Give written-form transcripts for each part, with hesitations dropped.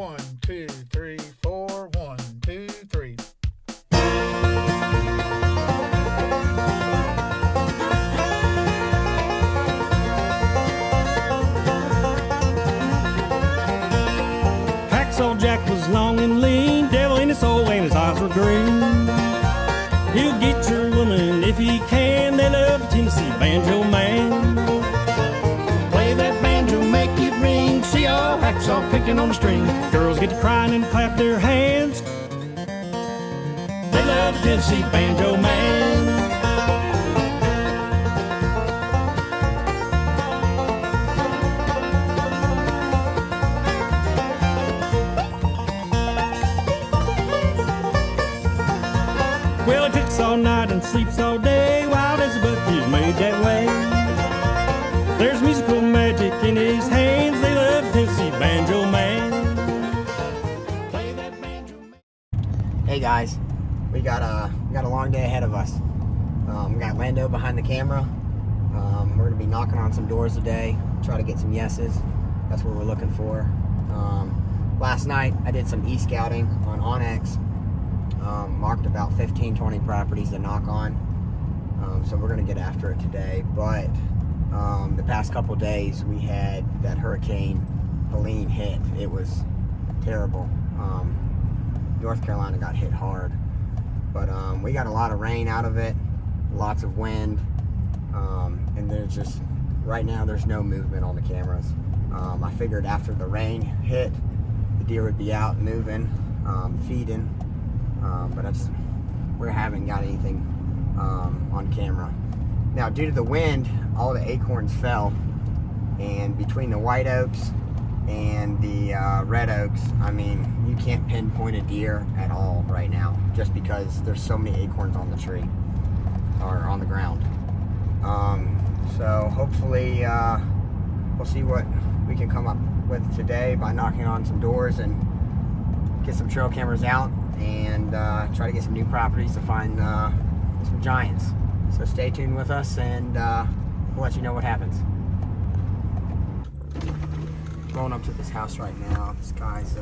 1, 2, 3, 4. 1, 2, 3. Hacksaw Jack was long and lean, devil in his soul and his eyes were green. He'll get your woman if he can. They love a Tennessee banjo man. Play that banjo, make it ring. See all hacksaw picking on the string. Girls get to crying and clap their hands. They love a Tennessee banjo man. Well, he picks all night and sleeps all day. Wild as a buck, he's made that way. There's musical magic in his hands. They love Tennessee banjo man. Play that banjo man. Hey guys, we got a long day ahead of us. We got Lando behind the camera. We're gonna be knocking on some doors today, try to get some yeses. That's what we're looking for. Last night I did some e-scouting on Onyx. Marked about 15-20 properties to knock on, so we're gonna get after it today. But the past couple days we had that Hurricane Helene hit. It was terrible. North Carolina got hit hard, but we got a lot of rain out of it, lots of wind, and there's just right now there's no movement on the cameras. I figured after the rain hit, the deer would be out moving, feeding. But we haven't got anything on camera. Now, due to the wind, all the acorns fell, and between the white oaks and the red oaks, I mean, you can't pinpoint a deer at all right now, just because there's so many acorns on the tree, or on the ground. So hopefully we'll see what we can come up with today by knocking on some doors and get some trail cameras out and try to get some new properties to find some giants. So stay tuned with us, and we'll let you know what happens. Going up to this house right now. This guy's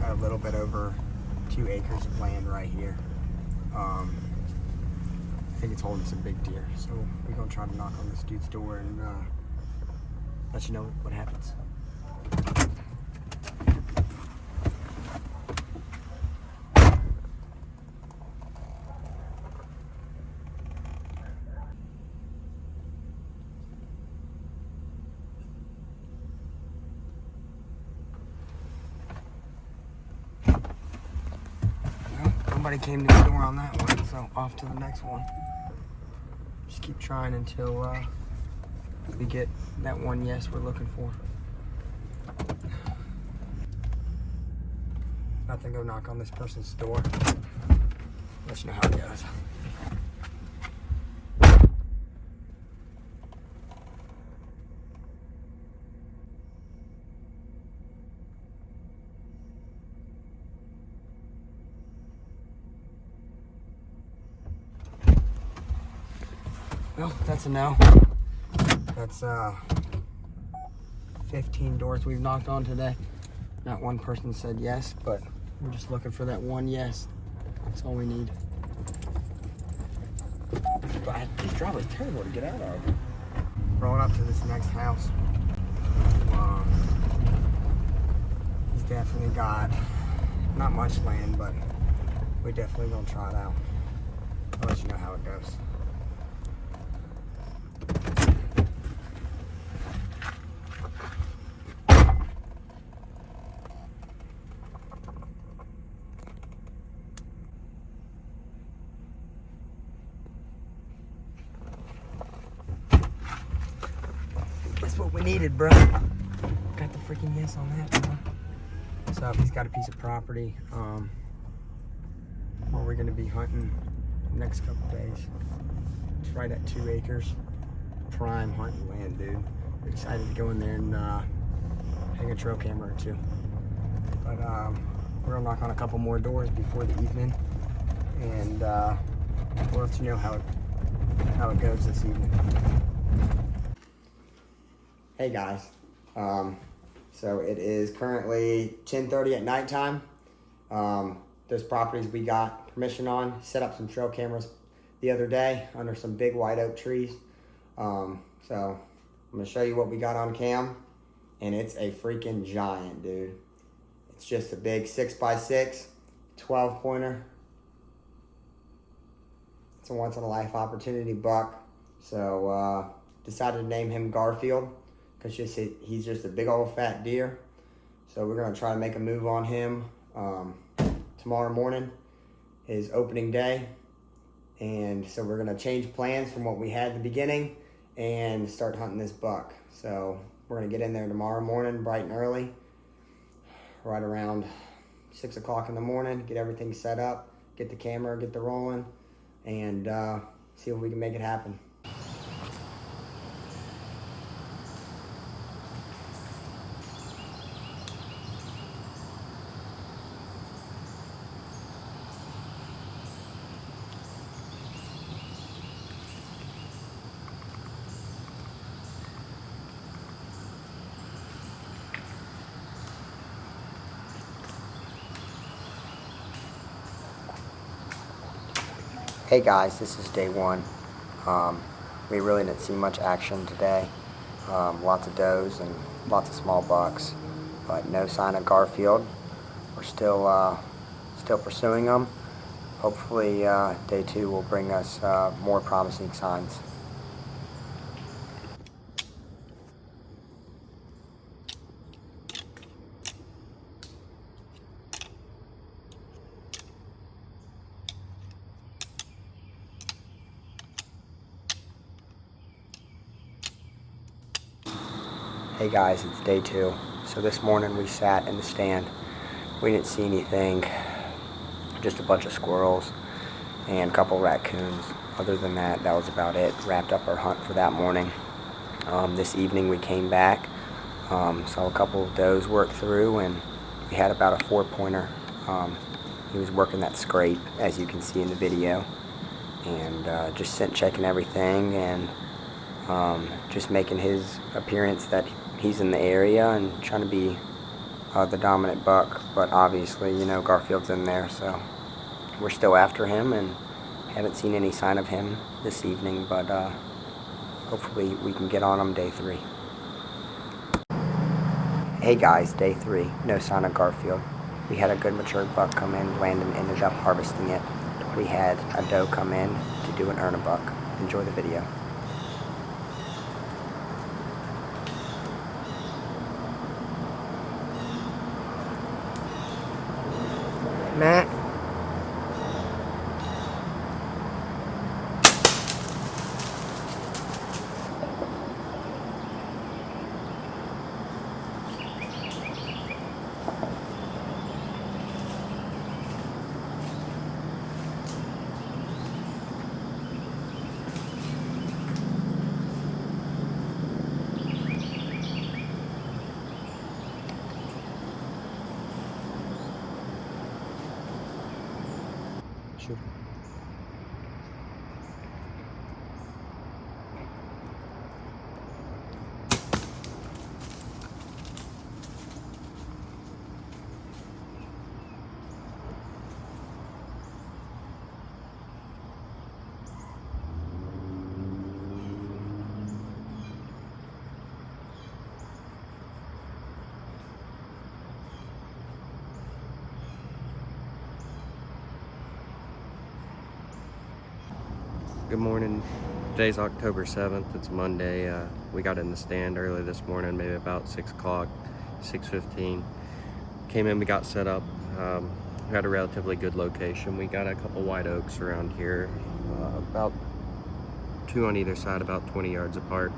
got a little bit over 2 acres of land right here. I think it's holding some big deer, so we're gonna try to knock on this dude's door and let you know what happens. Nobody came to the door on that one, so off to the next one. Just keep trying until we get that one yes we're looking for. About to go knock on this person's door. Let you know how it goes. Well, that's a no. That's 15 doors we've knocked on today. Not one person said yes, but we're just looking for that one yes. That's all we need. But this driveway's terrible to get out of. Rolling up to this next house. He's definitely got not much land, but we definitely gonna try it out. I'll let you know how it goes. That's what we needed, bro. Got the freaking yes on that one. So he's got a piece of property where we're gonna be hunting the next couple days. It's right at 2 acres. Prime hunting land, dude. We decided to go in there and hang a trail camera or 2. But we're gonna knock on a couple more doors before the evening, and we'll let you know how it goes this evening. Hey guys, So it is currently 10:30 at nighttime. Those properties we got permission on, set up some trail cameras the other day under some big white oak trees. So I'm gonna show you what we got on cam, and it's a freaking giant, dude. It's just a big 6x6, 12 pointer. It's a once in a life opportunity buck. So decided to name him Garfield because he's just a big old fat deer. So we're gonna try to make a move on him tomorrow morning, his opening day. And so we're gonna change plans from what we had at the beginning and start hunting this buck. So we're gonna get in there tomorrow morning, bright and early, right around 6 o'clock in the morning, get everything set up, get the camera, get the rolling, and see if we can make it happen. Hey guys, this is day one. We really didn't see much action today. Lots of does and lots of small bucks, but no sign of Garfield. We're still pursuing them. Hopefully day two will bring us more promising signs. Hey guys, it's day two. So this morning we sat in the stand. We didn't see anything, just a bunch of squirrels and a couple raccoons. Other than that, that was about it. Wrapped up our hunt for that morning. This evening we came back, saw a couple of does work through, and we had about a 4-pointer. He was working that scrape, as you can see in the video, and just checking everything and just making his appearance that he's in the area and trying to be the dominant buck. But obviously, you know, Garfield's in there, so we're still after him and haven't seen any sign of him this evening, but hopefully we can get on him day three. Hey guys, day three, no sign of Garfield. We had a good mature buck come in. Landon ended up harvesting it. We had a doe come in to do an earn a buck. Enjoy the video. Matt. Shoot. Good morning. Today's October 7th. It's Monday. We got in the stand early this morning, maybe about 6 o'clock, 6:15. Came in, we got set up. We had a relatively good location. We got a couple white oaks around here, about 2 on either side, about 20 yards apart.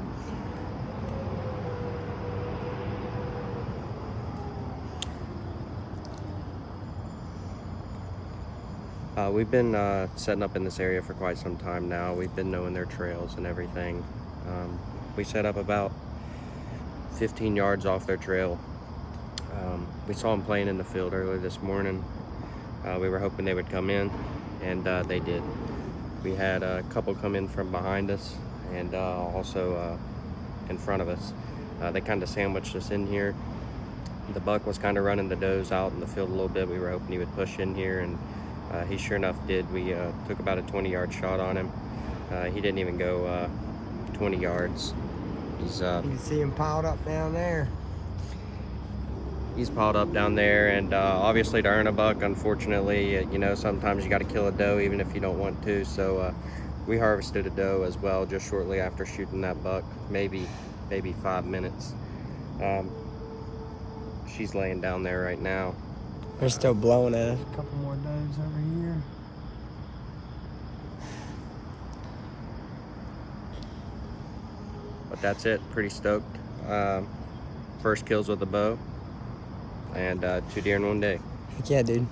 We've been setting up in this area for quite some time now. We've been knowing their trails and everything. We set up about 15 yards off their trail. We saw them playing in the field earlier this morning. We were hoping they would come in, and they did. We had a couple come in from behind us and also in front of us. They kind of sandwiched us in here. The buck was kind of running the does out in the field a little bit. We were hoping he would push in here, and he sure enough did. We took about a 20-yard shot on him. He didn't even go 20 yards. He's You can see him piled up down there. He's piled up down there, and obviously to earn a buck, unfortunately, you know, sometimes you got to kill a doe even if you don't want to. So we harvested a doe as well just shortly after shooting that buck, maybe 5 minutes. She's laying down there right now. They're still blowing at us. A couple more does over here. But that's it. Pretty stoked. First kills with a bow, and 2 deer in one day. Heck yeah, dude.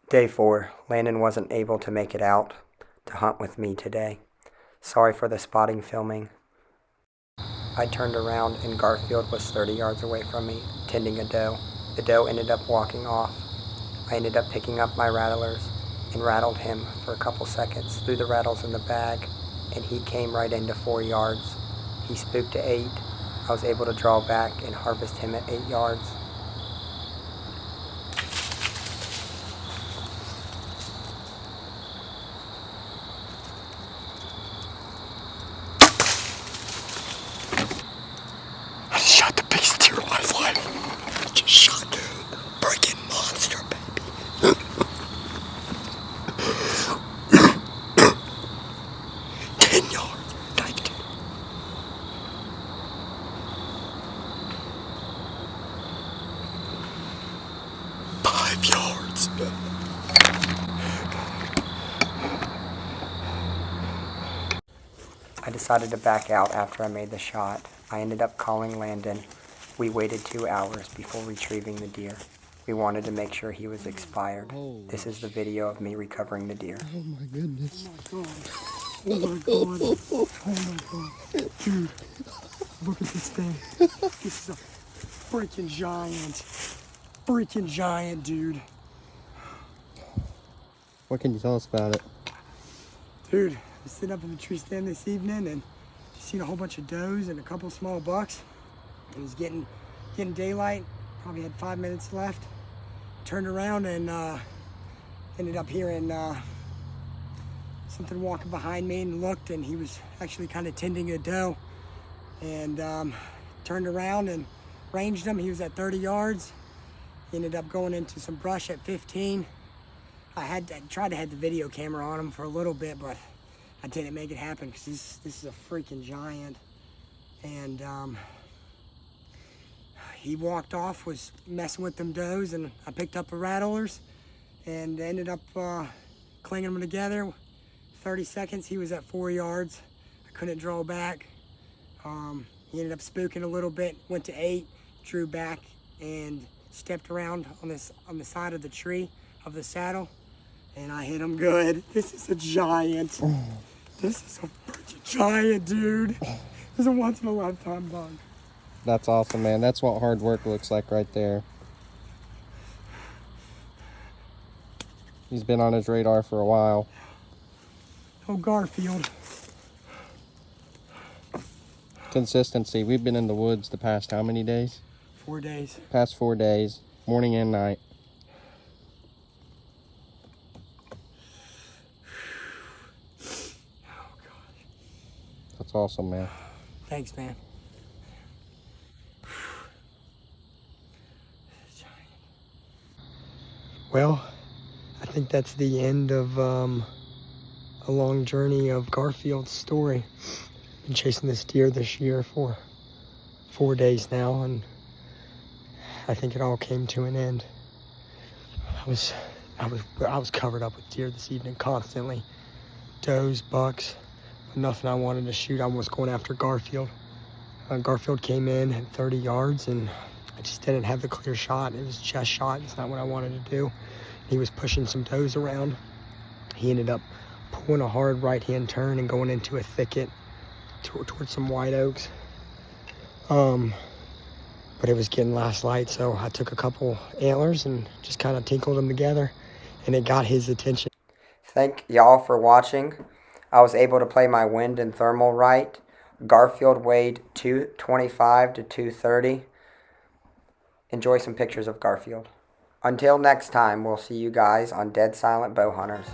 Day 4. Landon wasn't able to make it out to hunt with me today. Sorry for the spotting filming. I turned around and Garfield was 30 yards away from me, tending a doe. The doe ended up walking off. I ended up picking up my rattlers and rattled him for a couple seconds, threw the rattles in the bag, and he came right into 4 yards. He spooked to 8. I was able to draw back and harvest him at 8 yards. I shot the biggest deer of my life. I just shot a freaking monster, baby. 10 yards. Thank you. Yards. I decided to back out after I made the shot. I ended up calling Landon. We waited 2 hours before retrieving the deer. We wanted to make sure he was expired. This is the video of me recovering the deer. Oh my goodness. Oh my god. Oh my god. Oh my god. Dude, look at this thing. This is a freaking giant. Freaking giant, dude. What can you tell us about it? Dude, I was sitting up in the tree stand this evening and seen a whole bunch of does and a couple small bucks. It was getting daylight. Probably had 5 minutes left. Turned around and ended up hearing something walking behind me, and looked, and he was actually kind of tending a doe. And turned around and ranged him. He was at 30 yards. He ended up going into some brush at 15. I tried to have the video camera on him for a little bit, but I didn't make it happen because this is a freaking giant. And he walked off, was messing with them does, and I picked up the rattlers and ended up clinging them together. 30 seconds, he was at 4 yards. I couldn't draw back. He ended up spooking a little bit, went to 8, drew back, and stepped around on the side of the tree of the saddle, and I hit him good. This is a giant. This is a freaking giant, dude. This is a once in a lifetime bug. That's awesome, man. That's what hard work looks like right there. He's been on his radar for a while. Oh, Garfield. Consistency. We've been in the woods the past how many days? 4 days. Past 4 days, morning and night. Oh, gosh. That's awesome, man. Thanks, man. Well, I think that's the end of a long journey of Garfield's story. Been chasing this deer this year for 4 days now, and I think it all came to an end. I was covered up with deer this evening constantly. Does, bucks, but nothing I wanted to shoot. I was going after Garfield. Garfield came in at 30 yards, and I just didn't have the clear shot. It was a chest shot. It's not what I wanted to do. He was pushing some does around. He ended up pulling a hard right-hand turn and going into a thicket towards some white oaks. But it was getting last light, so I took a couple antlers and just kind of tinkled them together, and it got his attention. Thank y'all for watching. I was able to play my wind and thermal right. Garfield weighed 225 to 230. Enjoy some pictures of Garfield. Until next time, we'll see you guys on Dead Silent Bowhunters.